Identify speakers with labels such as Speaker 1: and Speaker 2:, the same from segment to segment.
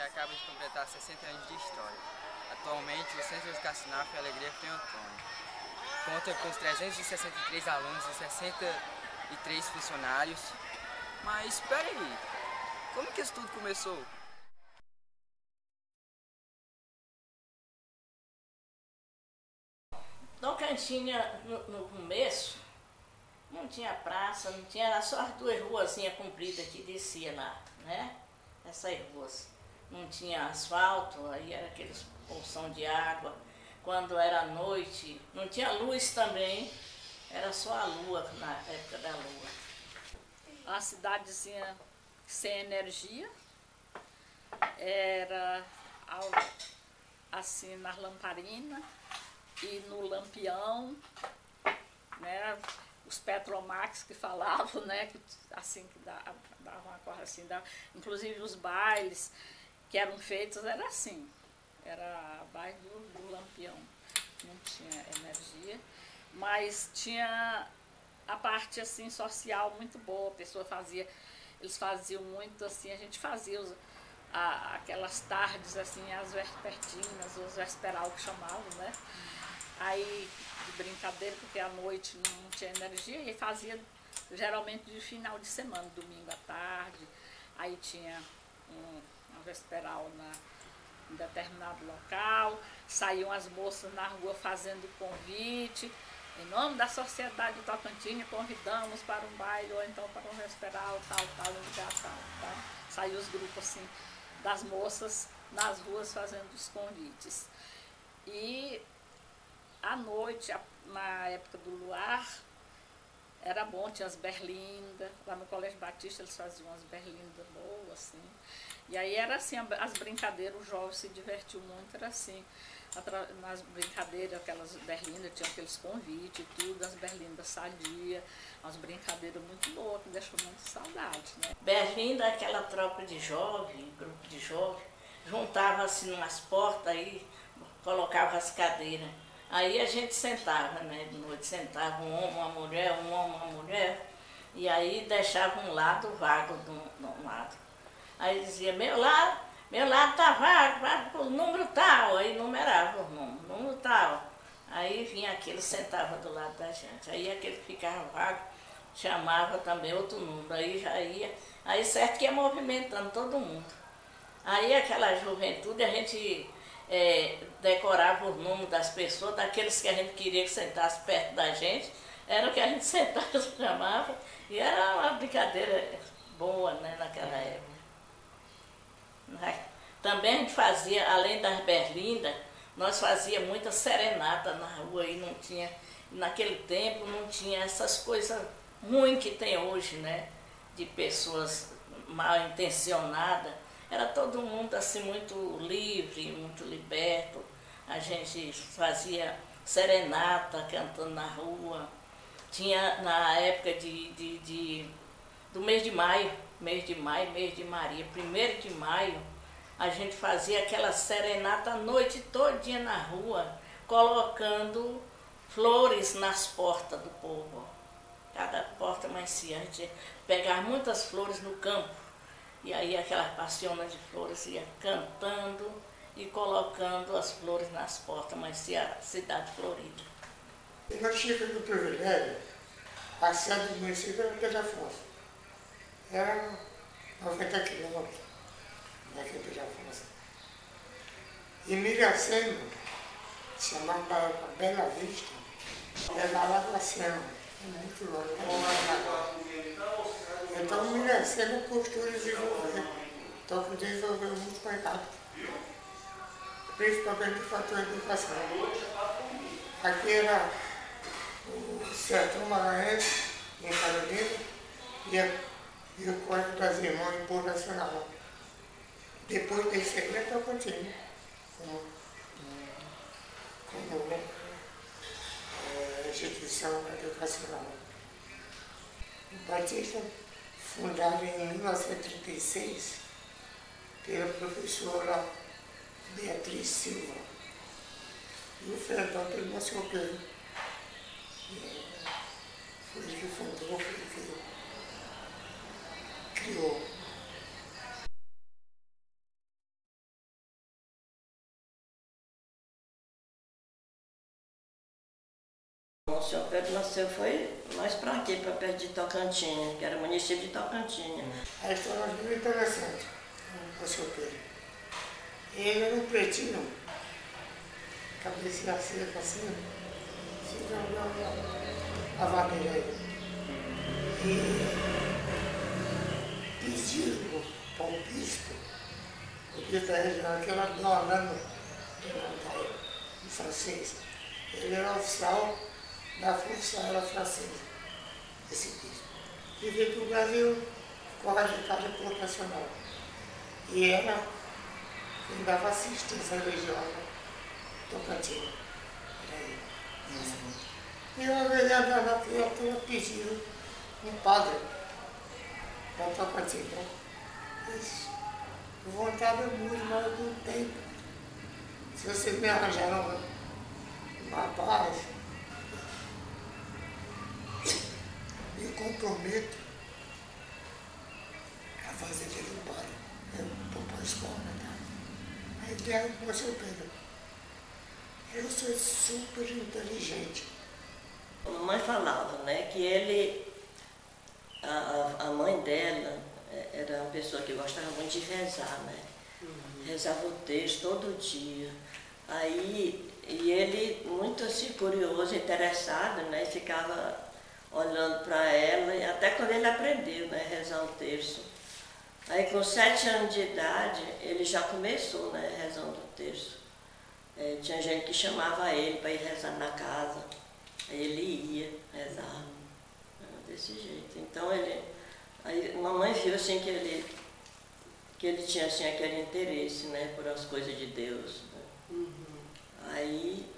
Speaker 1: acaba de completar 60 anos de história. Atualmente, o Centro Educacional Fé e Alegria Frei Antônio conta com os 363 alunos e 63 funcionários. Mas espera aí, como que isso tudo começou?
Speaker 2: Tocantinha, no começo, não tinha praça, não tinha, era só as duas ruazinhas compridas que descia lá, né? Essas ruas. Não tinha asfalto, aí era aqueles bolsão de água. Quando era noite, não tinha luz também, era só a lua, na época da lua. A cidadezinha sem energia, era assim nas lamparinas e no lampião, né? Os Petromax que falavam, né? Que, assim que dava uma coisa assim, inclusive os bailes que eram feitos era assim, era baile do lampião, não tinha energia, mas tinha a parte assim social muito boa, a pessoa fazia, eles faziam muito assim, a gente fazia aquelas tardes assim, as vespertinas, os vesperal que chamavam, né? Aí de brincadeira, porque à noite não tinha energia, e fazia geralmente de final de semana, domingo à tarde, aí tinha uma vesperal em determinado local, saíam as moças na rua fazendo convite, em nome da Sociedade de Tocantins, convidamos para um baile ou então para um vesperal, tal, lugar tal, tá? Saíam os grupos assim, das moças nas ruas fazendo os convites. E à noite, na época do luar, era bom, tinha as berlindas, lá no Colégio Batista eles faziam umas berlindas boas, assim. E aí era assim, as brincadeiras, os jovens se divertiam muito, era assim, nas brincadeiras, aquelas berlindas, tinha aqueles convites e tudo, as berlindas sadias, umas brincadeiras muito boas, que deixou muito saudade, né? Berlinda, aquela tropa de jovem, grupo de jovens, juntava assim umas portas aí, colocava as cadeiras. Aí a gente sentava, né, de noite sentava um homem, uma mulher, e aí deixava um lado vago de um lado. Aí dizia, meu lado tá vago pro número tal, aí numerava o número tal. Aí vinha aquele, sentava do lado da gente. Aí aquele que ficava vago, chamava também outro número, aí já ia, aí certo que ia movimentando todo mundo. Aí aquela juventude, a gente decorava os nomes das pessoas, daqueles que a gente queria que sentasse perto da gente, era o que a gente sentava, chamava, e era uma brincadeira boa, né, naquela época. Também a gente fazia, além das berlindas, nós fazíamos muita serenata na rua, e não tinha, naquele tempo não tinha essas coisas ruins que tem hoje, né, de pessoas mal intencionadas. Era todo mundo assim muito livre, muito liberto. A gente fazia serenata cantando na rua. Tinha na época do mês de maio, mês de Maria, 1º de maio, a gente fazia aquela serenata a noite todinha na rua, colocando flores nas portas do povo. Cada porta amanhecia, a gente pegava muitas flores no campo. E aí aquela passiona de flores ia cantando e colocando as flores nas portas, amanhecia a cidade florida.
Speaker 3: Nós tivemos o privilégio, a sede do município era Pedra Afonso. Era 90 quilômetros daqui de Pedra Afonso. E Miracema, chamava Bela Vista, era lá para cima, muito longe. Então Miracema custou desenvolver, então que desenvolveu muito mais rápido, principalmente o fator educação. Aqui era o Sertão Maranhense, em Carolina, e o Código das Irmãs em Porto Nacional. Depois desse aí é Tocantins, como instituição educacional. O Batista, fundado em 1936 pela professora Beatriz Silva, e o Frei Antônio pelo Moscoqueiro. Foi ele que fundou, foi ele que criou.
Speaker 4: O senhor Pedro nasceu foi mais para aqui, para perto de Tocantins, que era o município de Tocantins.
Speaker 3: A história é muito interessante, o senhor Pedro. Ele era um pretinho, cabeça seca assim, fica a vadeira aí. E pediram para o bispo da região, que era do Orlando, em francês. Ele era oficial da Força Aérea Francesa, esse bispo. E veio para o Brasil, ficou radicado em Porto Nacional. E era quem dava assistência religiosa Tocantins. E uma vez na criatura pediram um padre para Tocantins. Isso. Vontade muito, mas eu não tenho. Se vocês me arranjaram uma paz, me comprometo a fazer dele um padre. Eu vou para a escola, tá? Aí deram para o seu Pedro. Eu sou super inteligente.
Speaker 4: A mamãe falava, né, que ele, a mãe dela era uma pessoa que gostava muito de rezar, né? Rezava o texto todo dia. Aí, e ele, muito assim, curioso, interessado, né, ficava olhando para ela, e até quando ele aprendeu, né, rezar o terço. Aí, com 7 anos de idade, ele já começou, né, rezando o terço. Tinha gente que chamava ele para ir rezar na casa. Aí ele ia rezar, desse jeito. Então, aí, mamãe viu assim que ele tinha assim, aquele interesse, né, por as coisas de Deus. Né? Aí,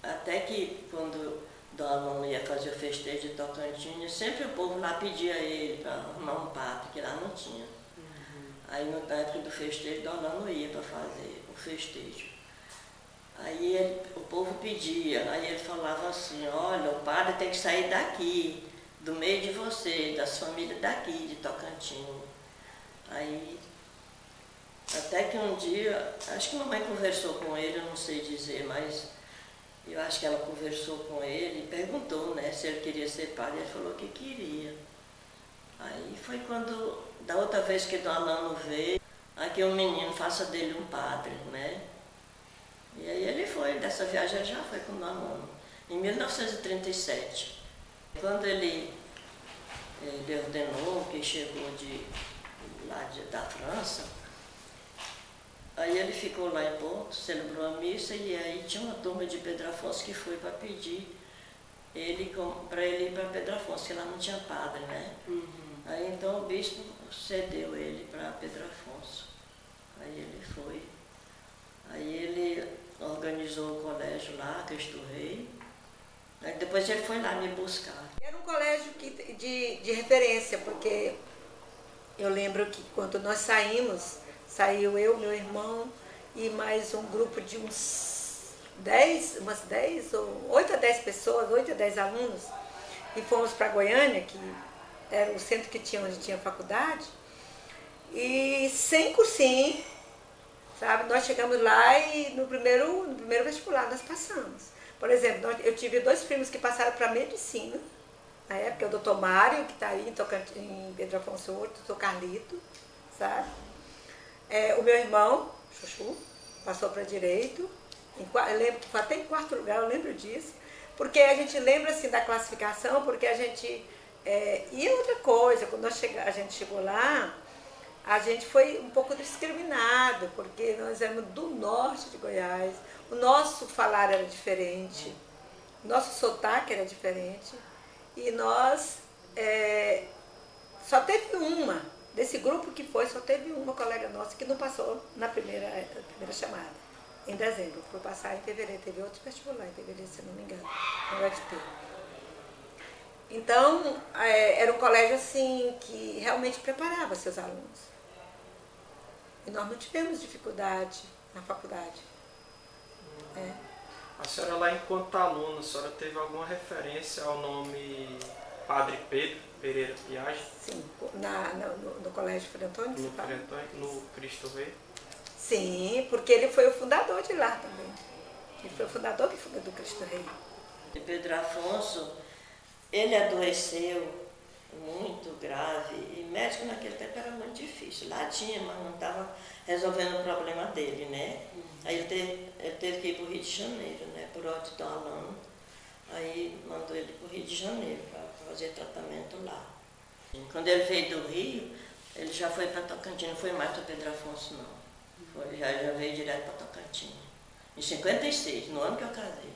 Speaker 4: até que quando Dona Luna ia fazer o festejo de Tocantins, sempre o povo lá pedia a ele para arrumar um padre, que lá não tinha. Aí, na época do festejo, Dona Luna ia para fazer o festejo. Aí o povo pedia, aí ele falava assim, olha, o padre tem que sair daqui, do meio de vocês, das famílias daqui, de Tocantins. Aí, até que um dia, acho que mamãe conversou com ele, eu não sei dizer, mas eu acho que ela conversou com ele e perguntou, né, se ele queria ser padre, ele falou que queria. Aí foi quando, da outra vez que Dona Lano veio, aqui um menino, faça dele um padre, né? E aí ele foi, dessa viagem ele já foi com Dona Lano, em 1937. Quando ele ordenou, que chegou da França, aí ele ficou lá em Porto, celebrou a missa, e aí tinha uma turma de Pedro Afonso que foi para pedir para ele ir para Pedro Afonso, que lá não tinha padre, né? Aí então o bispo cedeu ele para Pedro Afonso. Aí ele foi. Aí ele organizou o colégio lá, Cristo Rei. Aí depois ele foi lá me buscar.
Speaker 5: Era um colégio de referência, porque eu lembro que quando nós saiu eu, meu irmão e mais um grupo de umas 8 a 10 pessoas, 8 a 10 alunos, e fomos para Goiânia, que era o centro onde tinha faculdade, e sem cursinho, sabe? Nós chegamos lá e no primeiro vestibular nós passamos. Por exemplo, eu tive 2 primos que passaram para medicina, na época, o doutor Mário, que está aí em Pedro Afonso, o doutor Carlito, sabe? O meu irmão, Chuchu, passou para direito, eu lembro que foi até em 4º lugar, eu lembro disso, porque a gente lembra assim da classificação, porque a gente... e outra coisa, quando a gente chegou lá, a gente foi um pouco discriminado, porque nós éramos do norte de Goiás, o nosso falar era diferente, o nosso sotaque era diferente, e nós só teve desse grupo que foi, só teve uma colega nossa que não passou na primeira chamada, em dezembro, foi passar em fevereiro, teve outro vestibular em fevereiro, se não me engano, no UFP. Então, era um colégio assim que realmente preparava seus alunos. E nós não tivemos dificuldade na faculdade.
Speaker 6: A senhora lá enquanto aluna, a senhora teve alguma referência ao nome Padre Pedro Pereira Piage?
Speaker 5: Sim, no Colégio Frei Antônio.
Speaker 6: No Cristo Rei?
Speaker 5: Sim, porque ele foi o fundador de lá também. Ele foi o fundador do Cristo Rei.
Speaker 4: E Pedro Afonso, ele adoeceu muito grave, e médico naquele tempo era muito difícil. Lá tinha, mas não estava resolvendo o problema dele, né? Aí ele teve que ir para o Rio de Janeiro, né? Por ordem do Alano. Aí mandou ele para o Rio de Janeiro para fazer tratamento lá. Quando ele veio do Rio, ele já foi para Tocantins, não foi mais para Pedro Afonso, não. Já veio direto para Tocantins. Em 56, no ano que eu casei.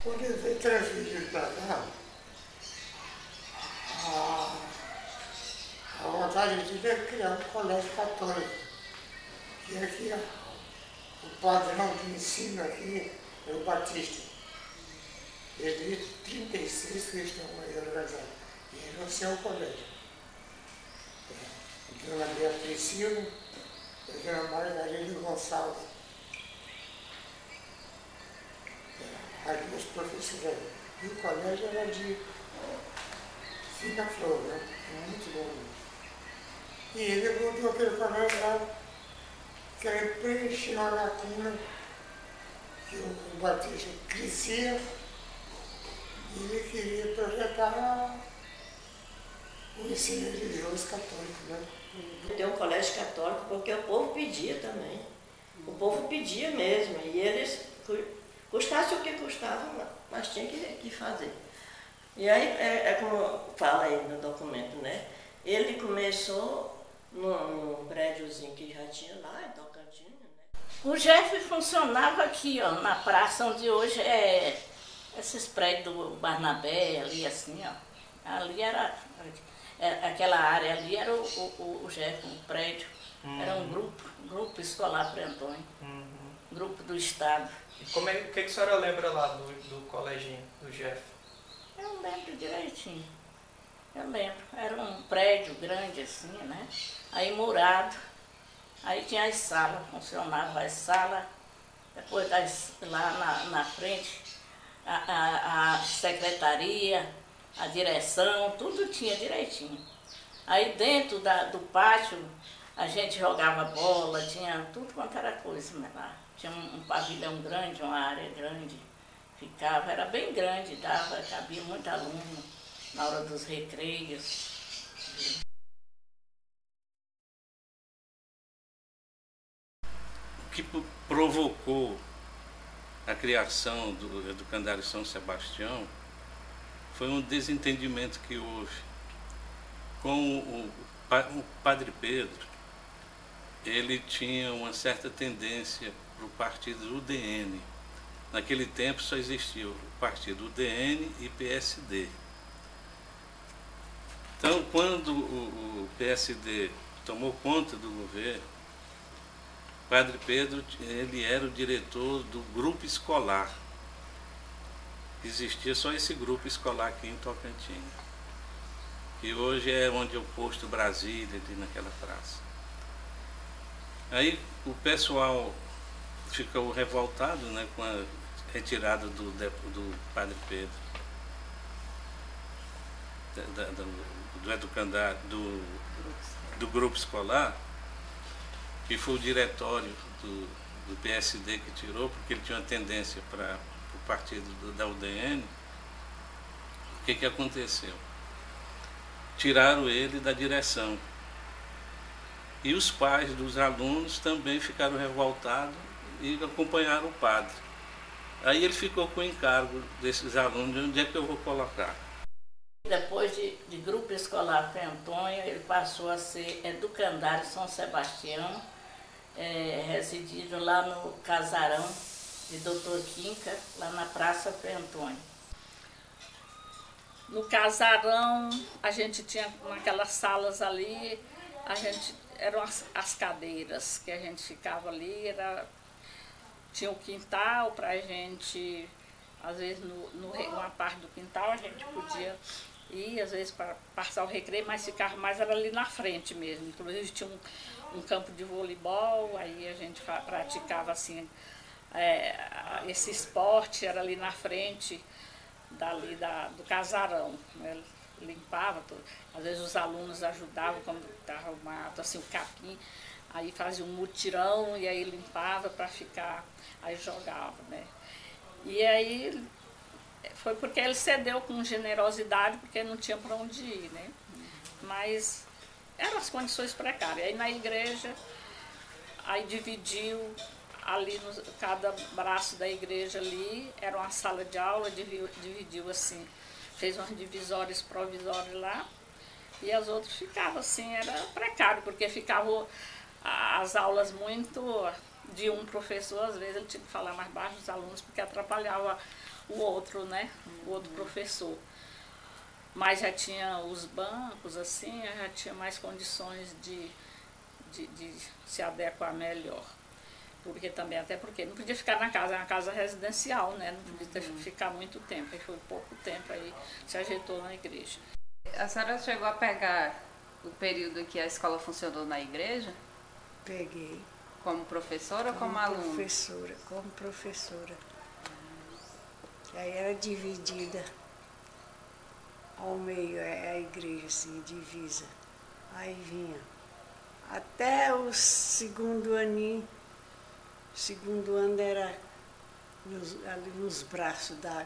Speaker 3: Quando ele veio transferido para cá, a vontade dele era criar um colégio católico. E aqui, o padrão de ensino aqui é o Batista. Desde 36 que eles estão aí organizados. E ele não é o colégio. A dona Beatriz Silva e a dona Margarida Gonçalves. As duas professoras. E o colégio era de Fina Flor, né? Muito bom. E ele montou aquele colégio lá, querendo preencher uma lacuna que o Batista crescia. E ele queria projetar o ensino religioso católico, né?
Speaker 4: Tem um colégio católico porque o povo pedia também. O povo pedia mesmo. E eles, custasse o que custava, mas tinha que fazer. E aí, é como fala aí no documento, né? Ele começou num prédiozinho que já tinha lá em Tocantins, né?
Speaker 2: O Jeff funcionava aqui, ó, na praça onde hoje é esses prédios do Barnabé, ali assim, ó. Ali era, aquela área ali era o Jeff, um prédio. Era um grupo escolar para Antônio. Grupo do Estado.
Speaker 6: E o que a senhora lembra lá do coleginho, do Jeff?
Speaker 2: Eu lembro direitinho. Eu lembro. Era um prédio grande assim, né? Aí murado. Aí tinha as salas, funcionava as salas. Depois lá na frente, a secretaria, a direção, tudo tinha direitinho. Aí dentro do pátio, a gente jogava bola, tinha tudo quanto era coisa, né, lá. Tinha um pavilhão grande, uma área grande. Ficava, era bem grande, cabia muito aluno na hora dos recreios.
Speaker 7: O que provocou a criação do Educandário São Sebastião foi um desentendimento que houve com o Padre Pedro. Ele tinha uma certa tendência para o partido UDN. Naquele tempo só existia o partido UDN e PSD. Então, quando o PSD tomou conta do governo, Padre Pedro, ele era o diretor do grupo escolar. Existia só esse grupo escolar aqui em Tocantins. E hoje é onde é o posto Brasília, ali naquela praça. Aí o pessoal ficou revoltado, né, com a retirada do Padre Pedro, do educandário, do grupo escolar, que foi o diretório do PSD que tirou, porque ele tinha uma tendência para o partido da UDN. O que aconteceu? Tiraram ele da direção. E os pais dos alunos também ficaram revoltados e acompanharam o padre. Aí ele ficou com o encargo desses alunos, de onde é que eu vou colocar.
Speaker 2: Depois de grupo escolar Frei Antônio, ele passou a ser educandário São Sebastião, residido lá no casarão de Doutor Quinca, lá na Praça Frei Antônio. No casarão, a gente tinha naquelas salas ali, eram as cadeiras que a gente ficava ali, tinha o quintal para a gente, às vezes uma parte do quintal a gente podia ir, às vezes para passar o recreio, mas ficava mais era ali na frente mesmo. Inclusive tinha um campo de voleibol, aí a gente praticava assim, esse esporte era ali na frente do casarão, né? Limpava tudo. Às vezes os alunos ajudavam quando estava o mato, assim, o capim, Aí fazia um mutirão e aí limpava para ficar, aí jogava, né? E aí foi porque ele cedeu com generosidade, porque não tinha para onde ir, né? Mas eram as condições precárias. Aí na igreja, aí dividiu ali, cada braço da igreja ali, era uma sala de aula, dividiu assim, fez umas divisórias provisórias lá, e as outras ficavam assim, era precário, porque ficavam as aulas muito de um professor, às vezes ele tinha que falar mais baixo dos alunos, porque atrapalhava o outro, né? O outro professor. Mas já tinha os bancos, assim, já tinha mais condições de se adequar melhor. Porque também, até porque não podia ficar na casa, era uma casa residencial, né? Não podia ficar muito tempo, aí foi pouco tempo, aí se ajeitou na igreja.
Speaker 8: A senhora chegou a pegar o período que a escola funcionou na igreja?
Speaker 9: Peguei.
Speaker 8: Como professora ou como aluna?
Speaker 9: Professora, como professora. Aí era dividida ao meio, a igreja, assim, divisa. Aí vinha. Até o segundo aninho, segundo ano era ali nos braços da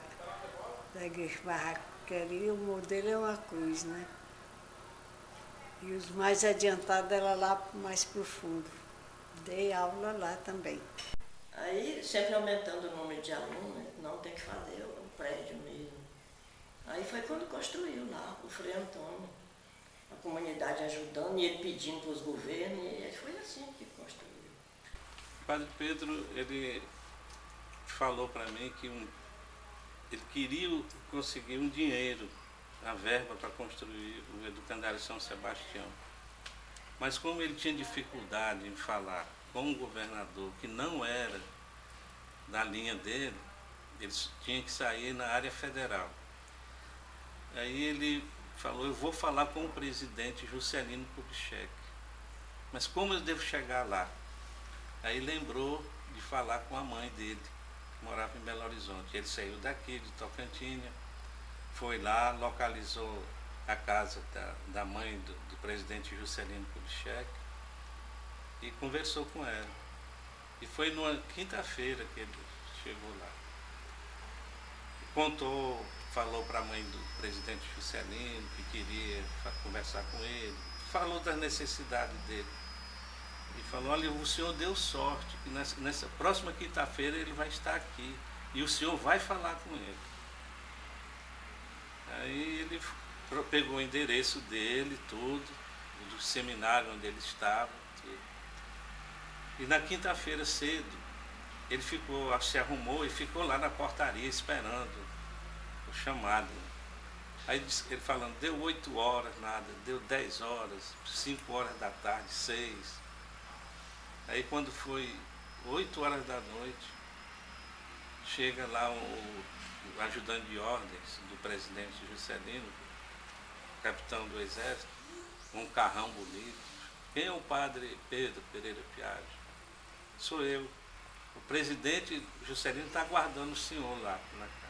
Speaker 9: igreja barraqueira, e o modelo é uma cruz, né? E os mais adiantados era lá mais profundo. Dei aula lá também.
Speaker 4: Aí, sempre aumentando o número de alunos, não tem que fazer o prédio mesmo. Aí foi quando construiu lá, o Frei Antônio, a comunidade ajudando e ele pedindo para os governos, e foi assim que construiu.
Speaker 7: O Padre Pedro, ele falou para mim que ele queria conseguir um dinheiro, a verba para construir o educandário São Sebastião. Mas como ele tinha dificuldade em falar com o governador, que não era da linha dele, ele tinha que sair na área federal. Aí ele falou, eu vou falar com o presidente Juscelino Kubitschek, mas como eu devo chegar lá? Aí lembrou de falar com a mãe dele, que morava em Belo Horizonte. Ele saiu daqui, de Tocantinha, foi lá, localizou a casa da mãe do presidente Juscelino Kubitschek e conversou com ela. E foi numa quinta-feira que ele chegou lá. Contou, falou para a mãe do presidente Juscelino que queria conversar com ele, falou das necessidades dele. E falou, olha, o senhor deu sorte, que nessa próxima quinta-feira ele vai estar aqui e o senhor vai falar com ele. Aí ele pegou o endereço dele, tudo, do seminário onde ele estava, tudo. E na quinta-feira cedo, ele se arrumou e ficou lá na portaria esperando o chamado. Aí ele falando, deu 8 horas, nada, deu 10 horas, 5 horas da tarde, 6. Aí quando foi 8 horas da noite, chega lá o ajudante de ordens do presidente Juscelino, capitão do exército, um carrão bonito. Quem é o padre Pedro Pereira Piaggi? Sou eu. O presidente Juscelino está aguardando o senhor lá na casa.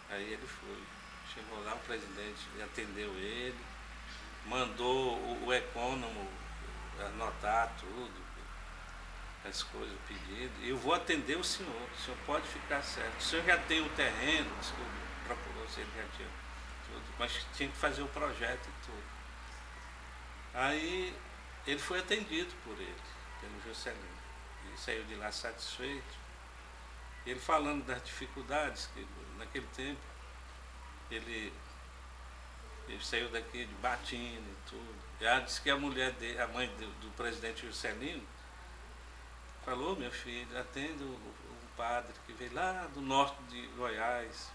Speaker 7: Aí ele foi. Chegou lá, o presidente atendeu ele, mandou o econômico anotar tudo, as coisas, o pedido. E eu vou atender o senhor pode ficar certo. O senhor já tem o terreno, procurou se ele já tinha tudo, mas tinha que fazer o projeto e tudo. Aí ele foi atendido por ele, pelo Juscelino. Ele saiu de lá satisfeito. Ele falando das dificuldades, que naquele tempo ele saiu daqui de batina e tudo. Ela disse que a mulher dele, a mãe do presidente Juscelino, falou, meu filho, atenda um padre que veio lá do norte de Goiás.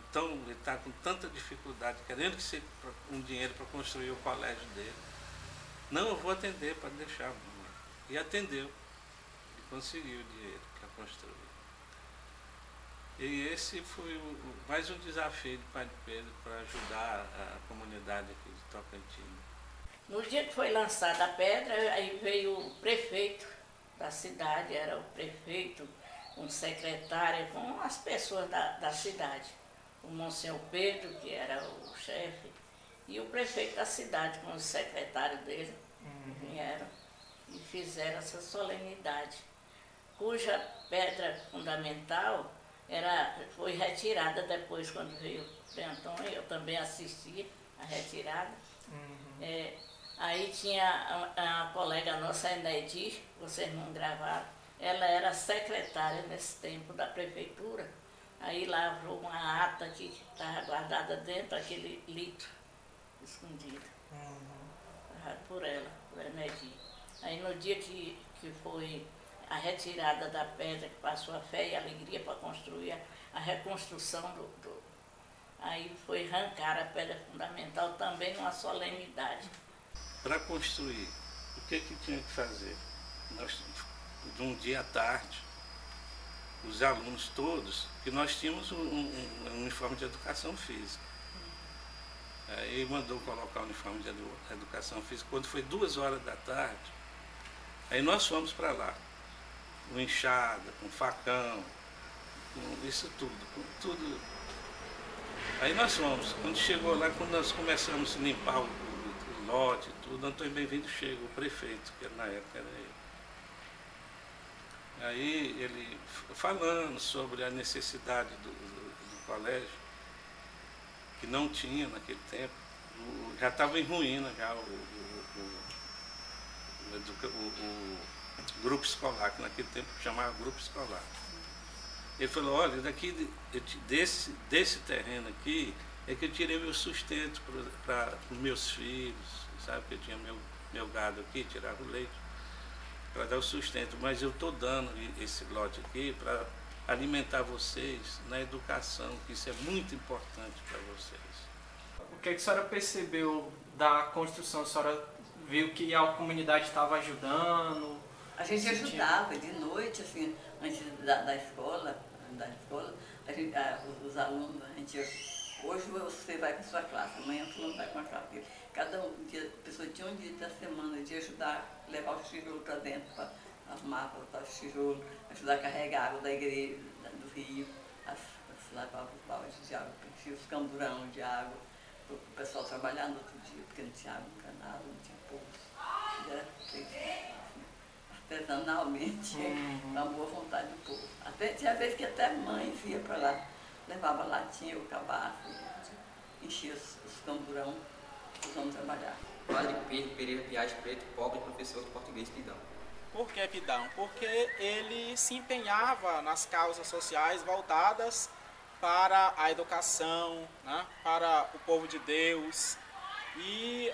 Speaker 7: Então, ele está com tanta dificuldade, querendo que seja um dinheiro para construir o colégio dele. Não, eu vou atender, pode deixar. E atendeu. E conseguiu o dinheiro para construir. E esse foi mais um desafio do Padre Pedro para ajudar a comunidade aqui de Tocantins.
Speaker 2: No dia que foi lançada a pedra, aí veio o prefeito da cidade, era o prefeito, um secretário, com as pessoas da cidade. O Monsenhor Pedro, que era o chefe, e o prefeito da cidade com o secretário dele vieram e fizeram essa solenidade, cuja pedra fundamental foi retirada depois, quando veio o Frei Antônio. Eu também assisti a retirada. Aí tinha a colega nossa, a Enedir, vocês não gravaram, ela era secretária nesse tempo da prefeitura. Aí lavrou uma ata que estava guardada dentro daquele litro escondido, por ela, por Enedir. Aí no dia que foi a retirada da pedra, que passou a fé e a alegria para construir a reconstrução aí foi arrancar a pedra fundamental também numa solenidade.
Speaker 7: Para construir, o que tinha que fazer? De um dia à tarde, os alunos todos, que nós tínhamos um uniforme de educação física. Aí mandou colocar o uniforme de educação física. Quando foi 2 horas da tarde, aí nós fomos para lá, com enxada, com facão, com isso tudo. Aí nós fomos. Quando chegou lá, quando nós começamos a limpar o lote, tudo, Antônio Bem-vindo chega, o prefeito, que na época era ele. Aí ele falando sobre a necessidade do colégio, que não tinha naquele tempo, já estava em ruína já o grupo escolar, que naquele tempo chamava grupo escolar. Ele falou, olha, desse terreno aqui é que eu tirei meu sustento para os meus filhos, sabe, que eu tinha meu gado aqui, tirava o leite, para dar o sustento, mas eu estou dando esse lote aqui para alimentar vocês na educação, que isso é muito importante para vocês.
Speaker 6: O que a senhora percebeu da construção? A senhora viu que a comunidade estava ajudando?
Speaker 10: A gente ajudava de noite, assim, antes da escola, os alunos, hoje você vai com a sua classe, amanhã o fulano vai com a classe dele. Cada dia, a pessoa tinha um dia da semana de ajudar, levar os tijolos para dentro, para arrumar, para botar os tijolos, ajudar a carregar a água da igreja, do rio, lavar os baldes de água, preencher os camburão de água, para o pessoal trabalhar no outro dia, porque não tinha água no canal, não tinha poço. Era feito artesanalmente, com a boa vontade do povo. Tinha vezes que até mães ia para lá, levava latinha ou cabaço, enchia os camburão, os homens trabalhar.
Speaker 1: Padre Pedro Pereira Piaz Preto, pobre professor de português Pidão.
Speaker 6: Por que Pidão? Porque ele se empenhava nas causas sociais voltadas para a educação, né, para o povo de Deus. E,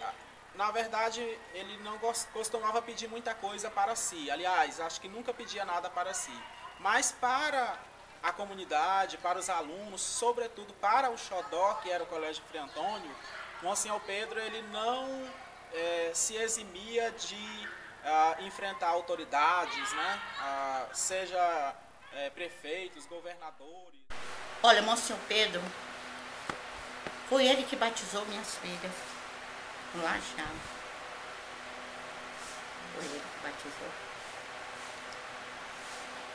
Speaker 6: na verdade, ele não costumava pedir muita coisa para si. Aliás, acho que nunca pedia nada para si. Mas para a comunidade, para os alunos, sobretudo para o Xodó, que era o Colégio Frei Antônio, Monsenhor Pedro ele não se eximia de enfrentar autoridades, né? Seja prefeitos, governadores.
Speaker 11: Olha, Monsenhor Pedro, foi ele que batizou minhas filhas no Lajeado. Foi ele que batizou.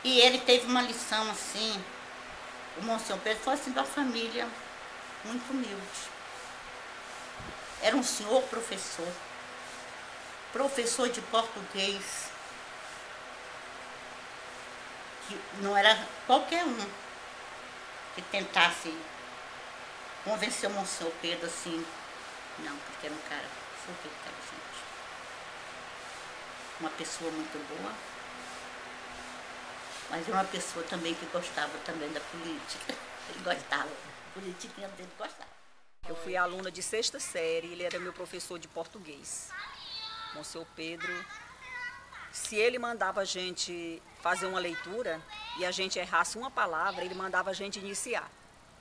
Speaker 11: E ele teve uma lição assim, o Monsenhor Pedro foi assim de uma família muito humilde. Era um senhor professor de português, que não era qualquer um que tentasse convencer o Monsenhor Pedro assim, não, porque era um cara super inteligente, uma pessoa muito boa, mas era uma pessoa também que gostava também da política, ele gostava, a politiquinha dele gostava.
Speaker 12: Eu fui aluna de 6ª série, ele era meu professor de português. Monsenhor Pedro, se ele mandava a gente fazer uma leitura e a gente errasse uma palavra, ele mandava a gente iniciar.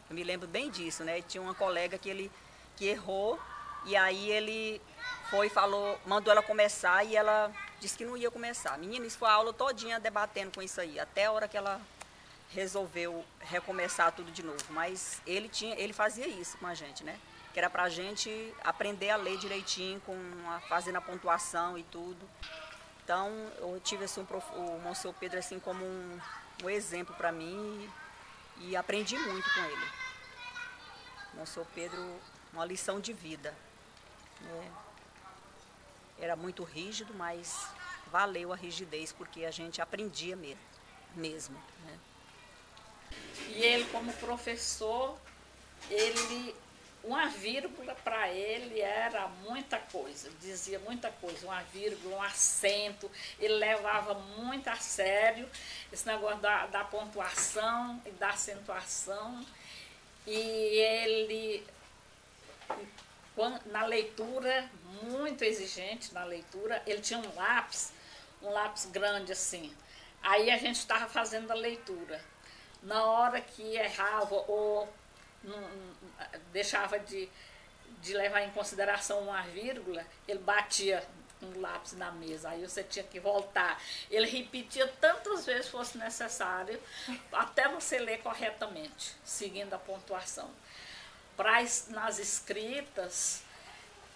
Speaker 12: Eu me lembro bem disso, né? Tinha uma colega que errou e aí ele mandou ela começar e ela disse que não ia começar. Menina, isso foi a aula todinha debatendo com isso aí, até a hora que ela resolveu recomeçar tudo de novo, mas ele fazia isso com a gente, né? Que era pra gente aprender a ler direitinho, fazendo a pontuação e tudo. Então, eu tive assim, o Monsenhor Pedro assim como um exemplo para mim e aprendi muito com ele. Monsenhor Pedro, uma lição de vida. né? Era muito rígido, mas valeu a rigidez, porque a gente aprendia mesmo, né?
Speaker 2: E ele, como professor, uma vírgula para ele era muita coisa, dizia muita coisa, uma vírgula, um acento, ele levava muito a sério esse negócio da pontuação e da acentuação. E ele, na leitura, muito exigente na leitura, ele tinha um lápis grande assim. Aí a gente estava fazendo a leitura. Na hora que errava ou deixava de levar em consideração uma vírgula, ele batia um lápis na mesa, aí você tinha que voltar. Ele repetia tantas vezes fosse necessário, até você ler corretamente, seguindo a pontuação. Nas escritas,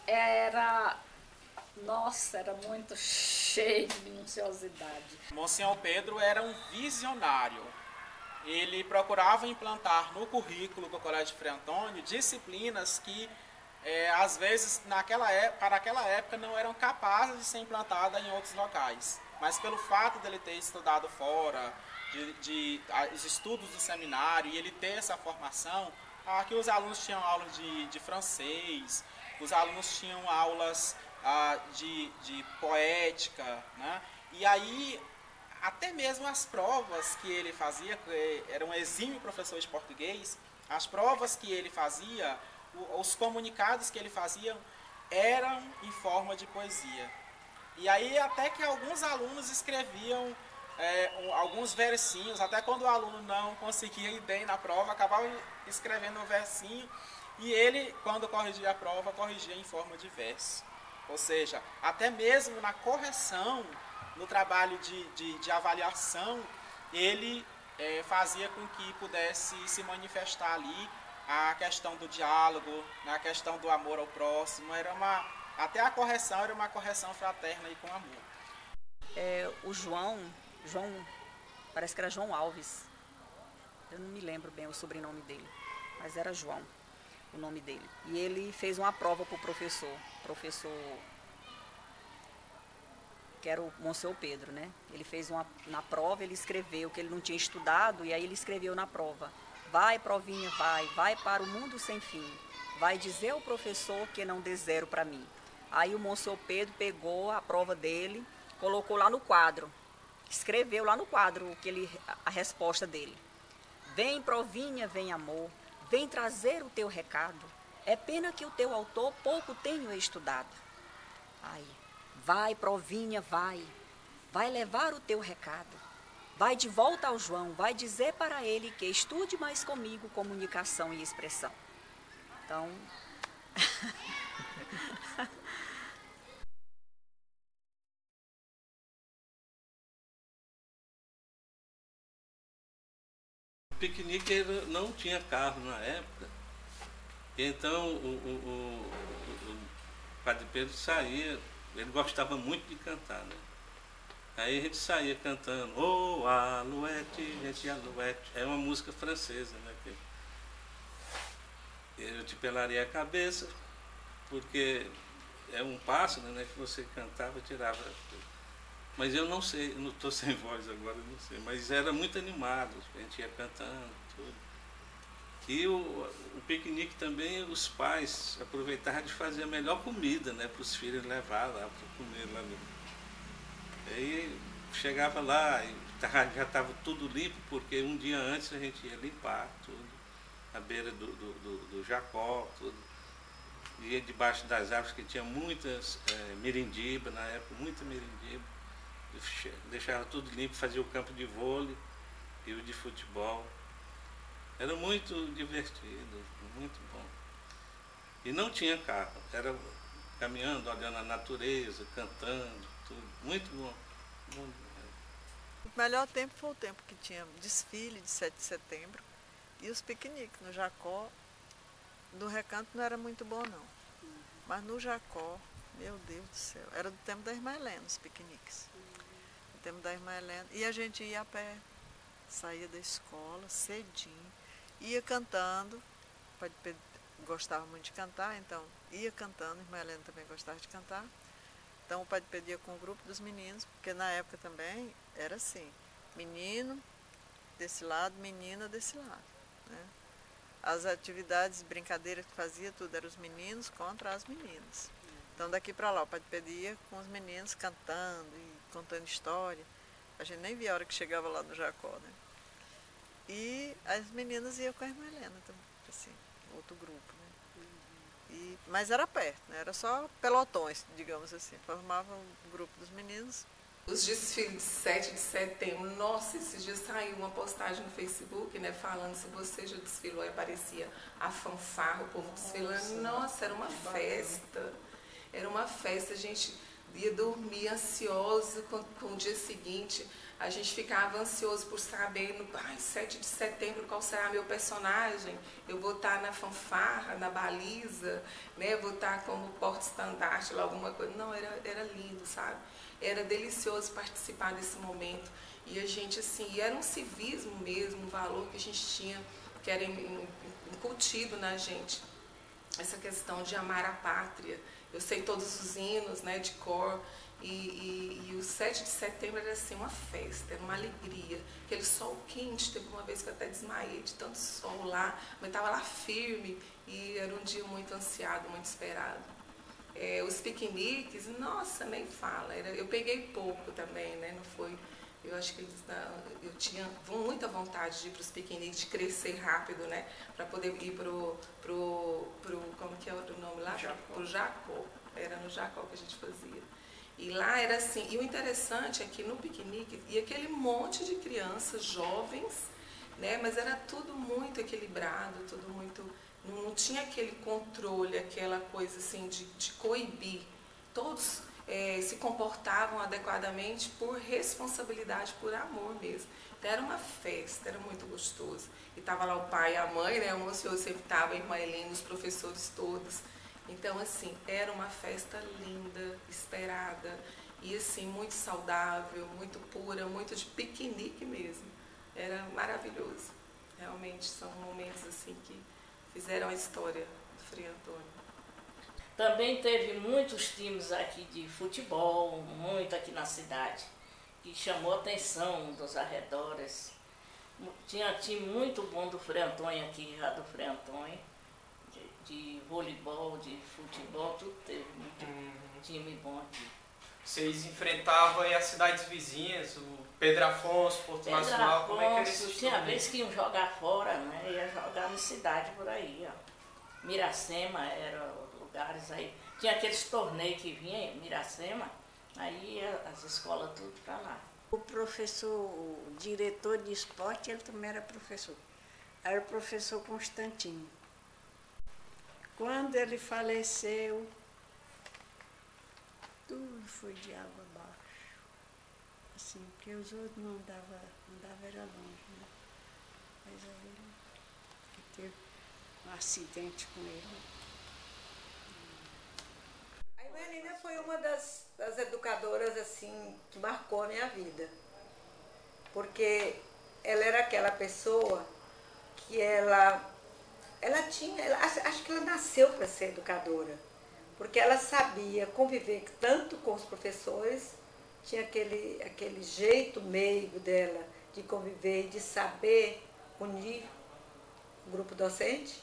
Speaker 2: era muito cheio de minuciosidade.
Speaker 6: Monsenhor Pedro era um visionário. Ele procurava implantar no currículo do Colégio Frei Antônio disciplinas que, às vezes, para aquela época, não eram capazes de ser implantadas em outros locais. Mas pelo fato dele ter estudado fora, os estudos do seminário, e ele ter essa formação, aqui os alunos tinham aulas de francês, os alunos tinham aulas de poética, né? E aí, até mesmo as provas que ele fazia, que era um exímio professor de português, as provas que ele fazia, os comunicados que ele fazia, eram em forma de poesia. E aí até que alguns alunos escreviam alguns versinhos, até quando o aluno não conseguia ir bem na prova, acabava escrevendo um versinho, e ele, quando corrigia a prova, corrigia em forma de verso. Ou seja, até mesmo na correção, no trabalho de avaliação, ele fazia com que pudesse se manifestar ali a questão do diálogo, a questão do amor ao próximo. Até a correção era uma correção fraterna e com amor.
Speaker 12: O João, parece que era João Alves, eu não me lembro bem o sobrenome dele, mas era João o nome dele. E ele fez uma prova para o professor que era o Monsenhor Pedro, né? Ele fez na prova, ele escreveu que ele não tinha estudado, e aí ele escreveu na prova: vai, provinha, vai para o mundo sem fim, vai dizer ao professor que não dê zero para mim. Aí o Monsenhor Pedro pegou a prova dele, colocou lá no quadro, escreveu lá no quadro a resposta dele: vem, provinha, vem, amor, vem trazer o teu recado, é pena que o teu autor pouco tenho estudado. Aí, vai, provinha, vai levar o teu recado, vai de volta ao João, vai dizer para ele que estude mais comigo comunicação e expressão. Então...
Speaker 7: O piquenique não tinha carro na época, então o Padre Pedro saía, ele gostava muito de cantar, né? Aí a gente saía cantando, oh, alouette, gente, alouette. É uma música francesa, né? Eu te pelaria a cabeça, porque é um pássaro, né? Que você cantava, tirava. Mas eu não sei, eu não estou sem voz agora, não sei. Mas era muito animado, a gente ia cantando, tudo. E o piquenique também, os pais aproveitavam de fazer a melhor comida, né? Para os filhos levar lá, para comer lá mesmo. Aí chegava lá e já estava tudo limpo, porque um dia antes a gente ia limpar tudo, à beira do Jacó, tudo. Ia debaixo das árvores, que tinha muitas mirindiba na época, muita mirindiba. Deixava tudo limpo, fazia o campo de vôlei e o de futebol. Era muito divertido, muito bom. E não tinha carro, era caminhando, olhando a natureza, cantando, tudo. Muito bom.
Speaker 13: O melhor tempo foi o tempo que tinha desfile de 7 de setembro e os piqueniques no Jacó. No Recanto não era muito bom, não. Mas no Jacó, meu Deus do céu, era do tempo da Irmã Helena, os piqueniques. Do tempo da Irmã Helena. E a gente ia a pé, saía da escola cedinho, ia cantando, gostava muito de cantar, então ia cantando, a irmã Helena também gostava de cantar. Então o Padre Pedro ia com o grupo dos meninos, porque na época também era assim, menino desse lado, menina desse lado, né? As atividades, brincadeiras que fazia, tudo eram os meninos contra as meninas. Então daqui para lá o Padre Pedro ia com os meninos cantando e contando história. A gente nem via a hora que chegava lá no Jacó, né? E as meninas iam com a irmã Helena também, assim, outro grupo, né? Mas era perto, né? Era só pelotões, digamos assim. Formavam um grupo dos meninos.
Speaker 14: Os desfiles de 7 de setembro, nossa, esses dias saiu uma postagem no Facebook, né, falando se você já desfilou, aí aparecia a fanfarra, o povo desfilando. Nossa, era uma festa. Era uma festa, a gente ia dormir ansioso com o dia seguinte. A gente ficava ansioso por saber, 7 de setembro, qual será meu personagem. Eu vou estar na fanfarra, na baliza, né? Vou estar como porta-estandarte, alguma coisa. Não, era lindo, sabe? Era delicioso participar desse momento. E a gente, assim, era um civismo mesmo, um valor que a gente tinha, que era incutido na gente. Essa questão de amar a pátria. Eu sei todos os hinos, né, de cor. E o 7 de setembro era assim, uma festa, era uma alegria. Aquele sol quente, teve uma vez que eu até desmaiei de tanto sol lá, mas estava lá firme e era um dia muito ansiado, muito esperado. Os piqueniques, nossa, nem fala. Eu peguei pouco também, né? Não foi. Eu acho que eu tinha muita vontade de ir para os piqueniques, de crescer rápido, né? Para poder ir pro como que é o nome lá? Pro Jacó. Era no Jacó que a gente fazia. E lá era assim. E o interessante é que no piquenique ia aquele monte de crianças, jovens, né? Mas era tudo muito equilibrado, tudo muito. Não tinha aquele controle, aquela coisa assim de coibir. Todos se comportavam adequadamente por responsabilidade, por amor mesmo. Então era uma festa, era muito gostoso. E estava lá o pai e a mãe, né? O Monsenhor sempre estava, a irmã Helena, os professores todos. Então, assim, era uma festa linda, esperada. E, assim, muito saudável, muito pura, muito de piquenique mesmo. Era maravilhoso. Realmente são momentos, assim, que fizeram a história do Frei Antônio.
Speaker 2: Também teve muitos times aqui de futebol, muito aqui na cidade, que chamou a atenção dos arredores. Tinha time muito bom do Frei Antônio aqui, já do Frei Antônio, de voleibol, de futebol, tudo teve muito time bom aqui.
Speaker 15: Vocês enfrentavam aí as cidades vizinhas, o Pedro Afonso, Porto Nacional, como é que era isso?
Speaker 2: Tinha vezes que iam jogar fora, né? Ia jogar na cidade por aí, ó. Miracema era lugares aí. Tinha aqueles torneios que vinham em Miracema, aí ia as escolas tudo para lá.
Speaker 9: O professor, o diretor de esporte, ele também era professor. Era o professor Constantino. Quando ele faleceu, tudo foi de água abaixo. Assim, porque os outros não andavam era longe, né? Mas aí teve um acidente com ele.
Speaker 5: A irmã Helena foi uma das educadoras assim, que marcou a minha vida. Porque ela era aquela pessoa que acho que ela nasceu para ser educadora. Porque ela sabia conviver tanto com os professores, tinha aquele jeito meigo dela de conviver e de saber unir o grupo docente,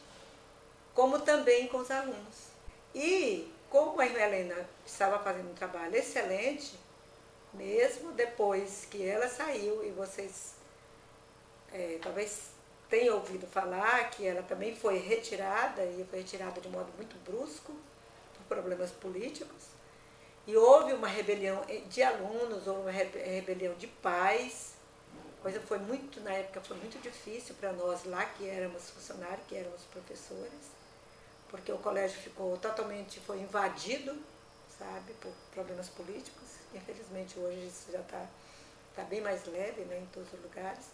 Speaker 5: como também com os alunos. E como a irmã Helena estava fazendo um trabalho excelente, mesmo depois que ela saiu, e vocês talvez tenham ouvido falar que ela também foi retirada, e foi retirada de um modo muito brusco, por problemas políticos, e houve uma rebelião de alunos, houve uma rebelião de pais, coisa foi muito, na época foi muito difícil para nós lá, que éramos funcionários, que éramos professores, porque o colégio foi invadido, sabe, por problemas políticos. Infelizmente hoje isso já está bem mais leve, né, em todos os lugares.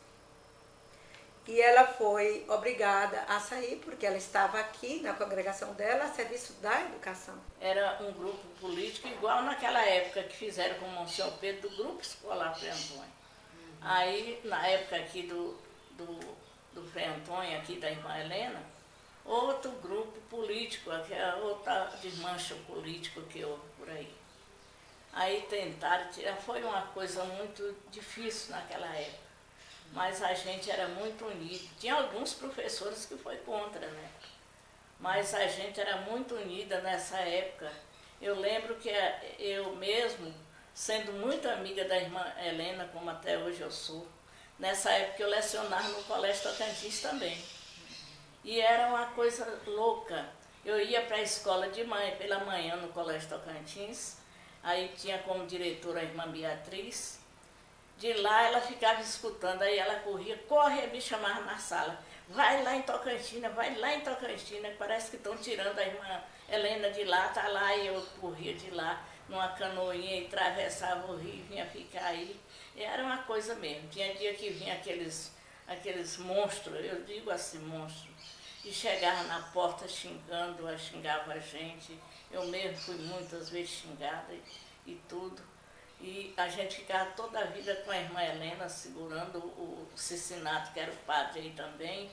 Speaker 5: E ela foi obrigada a sair, porque ela estava aqui na congregação dela a serviço da educação.
Speaker 2: Era um grupo político igual naquela época que fizeram com o Monsenhor Pedro, do grupo escolar Frei Antônio. Aí, na época aqui do Frei Antônio, aqui da irmã Helena, outro grupo político, que é outra desmancha político que houve por aí. Aí tentaram tirar, foi uma coisa muito difícil naquela época, mas a gente era muito unido. Tinha alguns professores que foi contra, né? Mas a gente era muito unida nessa época. Eu lembro que eu mesmo, sendo muito amiga da irmã Helena, como até hoje eu sou, nessa época eu lecionava no Colégio Tocantins também. E era uma coisa louca. Eu ia para a escola de manhã, pela manhã no Colégio Tocantins, aí tinha como diretora a irmã Beatriz. De lá ela ficava escutando, aí ela corria, corre, me chamava na sala. Vai lá em Tocantina, vai lá em Tocantina, parece que estão tirando a irmã Helena de lá, tá lá, e eu corria de lá numa canoinha e atravessava o rio e vinha ficar aí. E era uma coisa mesmo. Tinha dia que vinha aqueles monstros, eu digo assim, monstros, e chegava na porta xingava a gente. Eu mesmo fui muitas vezes xingada e tudo. E a gente ficava toda a vida com a irmã Helena segurando o Cicinato, que era o padre aí também.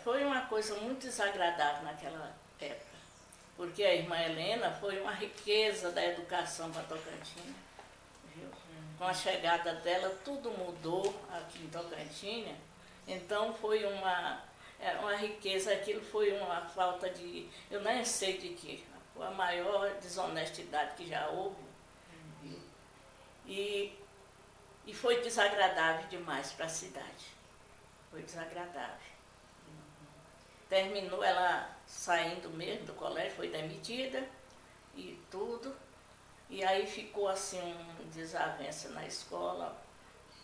Speaker 2: Foi uma coisa muito desagradável naquela época, porque a irmã Helena foi uma riqueza da educação para Tocantina. Viu? Com a chegada dela, tudo mudou aqui em Tocantina. Então foi uma riqueza, aquilo foi uma falta de, eu nem sei de que, a maior desonestidade que já houve. E foi desagradável demais para a cidade. Foi desagradável. Terminou ela saindo mesmo do colégio, foi demitida e tudo. E aí ficou assim uma desavença na escola.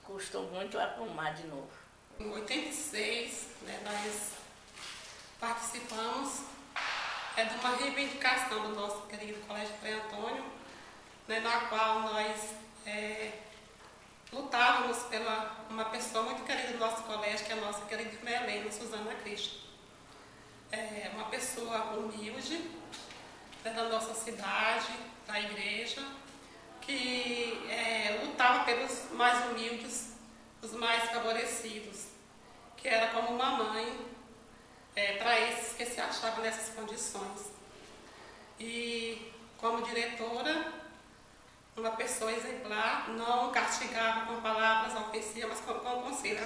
Speaker 2: Custou muito arrumar de novo.
Speaker 16: Em 86, né, nós participamos de uma reivindicação do nosso querido Colégio Frei Antônio, né, na qual nós lutávamos pela uma pessoa muito querida do nosso colégio, que é a nossa querida irmã Helena Suzana Cristo. Uma pessoa humilde, né, da nossa cidade, da igreja, que lutava pelos mais humildes, os mais favorecidos, que era como uma mãe para esses que se achavam nessas condições. E como diretora, uma pessoa exemplar, não castigava com palavras ofensivas, mas com conselhos,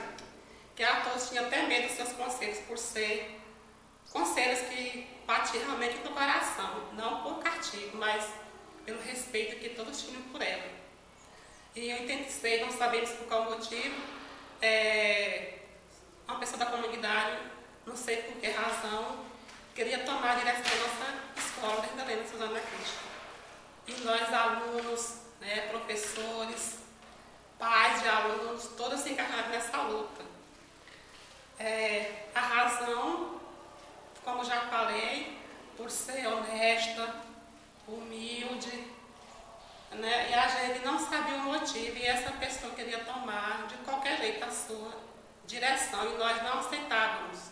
Speaker 16: que a todos tinham até medo dos seus conselhos, por ser conselhos que batiam realmente no coração, não por castigo, mas pelo respeito que todos tinham por ela. E em 86, não sabemos por qual motivo, uma pessoa da comunidade, não sei por que razão, queria tomar a direção da nossa escola, da Helena Suzana Cristo. E nós, alunos, né, professores, pais de alunos, todos se encarnaram nessa luta. A razão, como já falei, por ser honesta, humilde, né, e a gente não sabia o motivo, e essa pessoa queria tomar de qualquer jeito a sua direção, e nós não aceitávamos.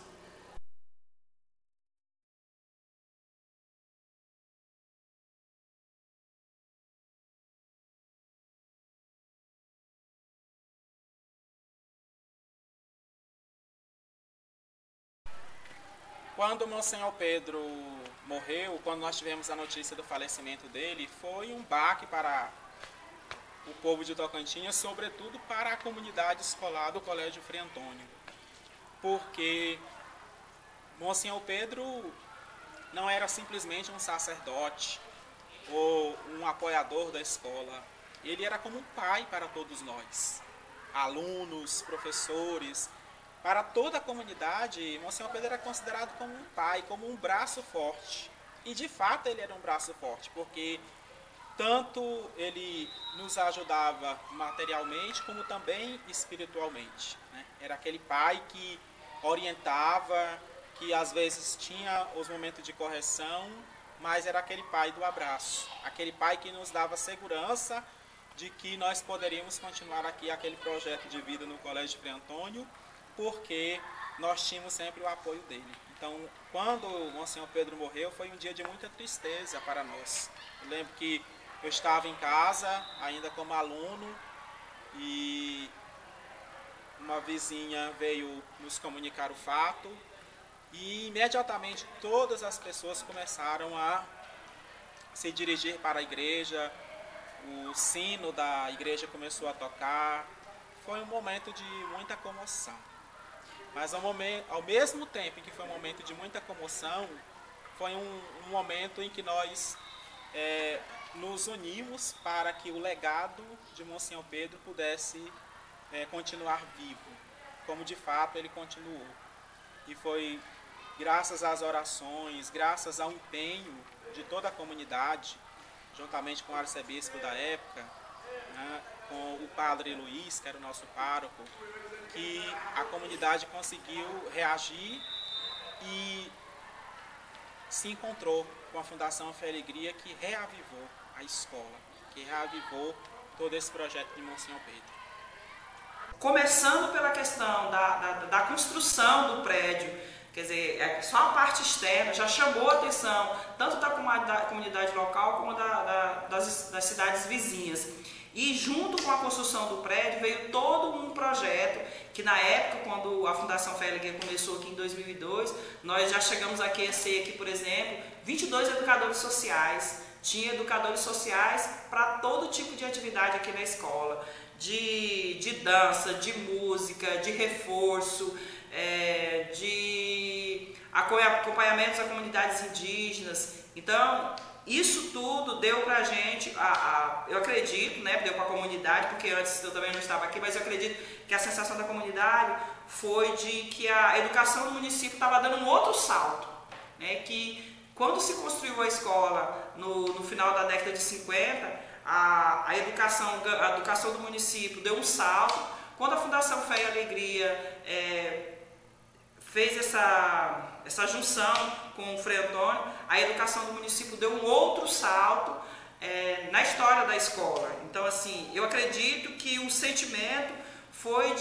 Speaker 6: Quando o Monsenhor Pedro morreu, quando nós tivemos a notícia do falecimento dele, foi um baque para o povo de Tocantins, sobretudo para a comunidade escolar do Colégio Frei Antônio. Porque Monsenhor Pedro não era simplesmente um sacerdote ou um apoiador da escola. Ele era como um pai para todos nós, alunos, professores. Para toda a comunidade, Monsenhor Pedro era considerado como um pai, como um braço forte. E de fato ele era um braço forte, porque tanto ele nos ajudava materialmente, como também espiritualmente, né? Era aquele pai que orientava, que às vezes tinha os momentos de correção, mas era aquele pai do abraço, aquele pai que nos dava segurança de que nós poderíamos continuar aqui aquele projeto de vida no Colégio Frei Antônio, porque nós tínhamos sempre o apoio dele. Então, quando o Monsenhor Pedro morreu, foi um dia de muita tristeza para nós. Eu lembro que eu estava em casa, ainda como aluno, e uma vizinha veio nos comunicar o fato, E imediatamente todas as pessoas começaram a se dirigir para a igreja, o sino da igreja começou a tocar. Foi um momento de muita comoção. Mas ao mesmo tempo em que foi um momento de muita comoção, foi um momento em que nós nos unimos para que o legado de Monsenhor Pedro pudesse continuar vivo, como de fato ele continuou. E foi graças às orações, graças ao empenho de toda a comunidade, juntamente com o arcebispo da época, né, com o padre Luiz, que era o nosso pároco, que a comunidade conseguiu reagir e se encontrou com a Fundação Fé e Alegria, que reavivou a escola, que reavivou todo esse projeto de Monsenhor Pedro.
Speaker 17: Começando pela questão da construção do prédio, quer dizer, só a parte externa já chamou a atenção tanto da comunidade local como das cidades vizinhas. E junto com a construção do prédio veio todo um projeto que na época, quando a Fundação Fé e Alegria começou aqui em 2002, nós já chegamos a aquecer aqui, por exemplo, 22 educadores sociais. Tinha educadores sociais para todo tipo de atividade aqui na escola, de dança, de música, de reforço, de acompanhamentos a comunidades indígenas. Então, isso tudo deu para a gente, eu acredito, né, deu para a comunidade, porque antes eu também não estava aqui, mas eu acredito que a sensação da comunidade foi de que a educação do município estava dando um outro salto, né, que quando se construiu a escola no final da década de 50, a educação do município deu um salto. Quando a Fundação Fé e Alegria fez essa junção com o Frei Antônio, a educação do município deu um outro salto na história da escola. Então, assim, eu acredito que o sentimento foi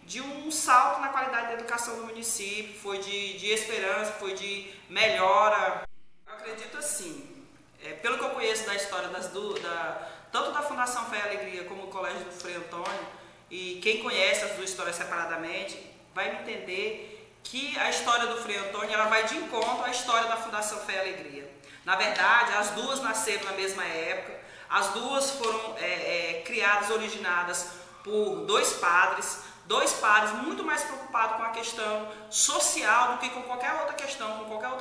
Speaker 17: de um salto na qualidade da educação do município, foi de esperança, foi de melhora. Eu acredito assim, pelo que eu conheço da história tanto da Fundação Fé e Alegria como do Colégio do Frei Antônio, e quem conhece as duas histórias separadamente vai entender que a história do Frei Antônio ela vai de encontro à história da Fundação Fé e Alegria. Na verdade, as duas nasceram na mesma época, as duas foram criadas, originadas por dois padres muito mais preocupados com a questão social do que com qualquer outra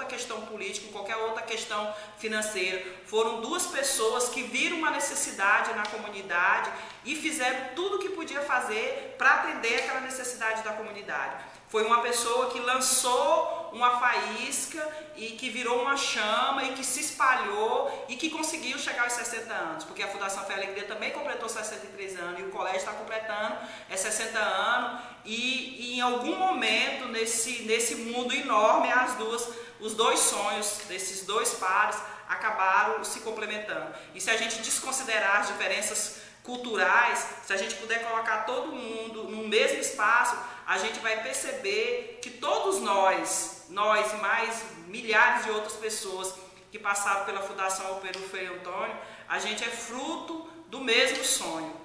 Speaker 17: questão política, com qualquer outra questão financeira. Foram duas pessoas que viram uma necessidade na comunidade e fizeram tudo o que podia fazer para atender aquela necessidade da comunidade. Foi uma pessoa que lançou uma faísca e que virou uma chama e que se espalhou e que conseguiu chegar aos 60 anos, porque a Fundação Fé e Alegria também completou 63 anos e o colégio está completando 60 anos e em algum momento nesse mundo enorme os dois sonhos desses dois pares acabaram se complementando. E se a gente desconsiderar as diferenças culturais, se a gente puder colocar todo mundo no mesmo espaço, a gente vai perceber que todos nós e mais milhares de outras pessoas que passaram pela Fundação Pedro Frei Antônio, a gente é fruto do mesmo sonho.